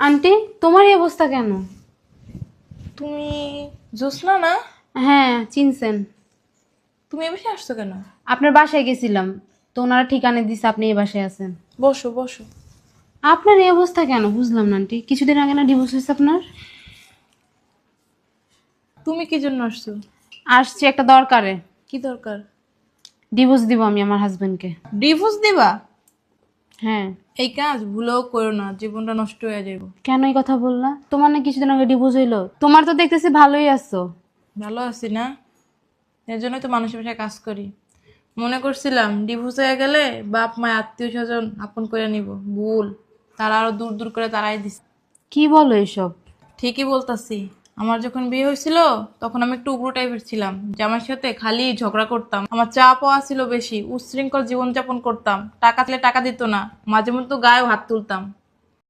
Aunty, তোমার এই অবস্থা কেন? তুমি জোসনা না? হ্যাঁ, চিনছেন? তুমি এ বাসায় আসছো কেন? আপনার বাসায় গেছিলাম, তো ওনারা ঠিকানা দিছে আপনি এই বাসায় আছেন। বসো বসো। আপনার এই অবস্থা কেন বুঝলাম না আন্টি। কিছুদিন আগে না ডিভোর্স হয়েছে আপনার? তুমি কি জন্য আসছো? আসছি একটা দরকারে। কি দরকার? ডিভোর্স দিব আমি আমার হাজবেন্ডকে। ডিভোর্স দিবা? হ্যাঁ। এই কাজ ভুলেও করো না, জীবনটা নষ্ট হয়ে যাবে। কেন এই কথা বললা? তোমার না কিছুদিন আগে ডিভোর্স হইলো? তোমার তো দেখতেছি ভালোই আছো। ভালো আছি না, এর জন্যই তো মানুষের বাসায় কাজ করি। মনে করছিলাম ডিভোর্স হয়ে গেলে বাপ মা আত্মীয় স্বজন আপন করে নিব, ভুল। তারা আরো দূর দূর করে তারাই দিছে। কি বলো এসব? ঠিকই বলতাছি। আমার যখন বিয়ে হয়েছিল তখন আমি একটু উগ্র টাইপের ছিলাম, জামাইয়ের সাথে খালি ঝগড়া করতাম। আমার চা পাওয়া ছিল বেশি, উচ্ছৃঙ্খল জীবনযাপন করতাম। টাকা দিলে টাকা দিত না, মাঝে মধ্যে গায়েও হাত তুলতাম।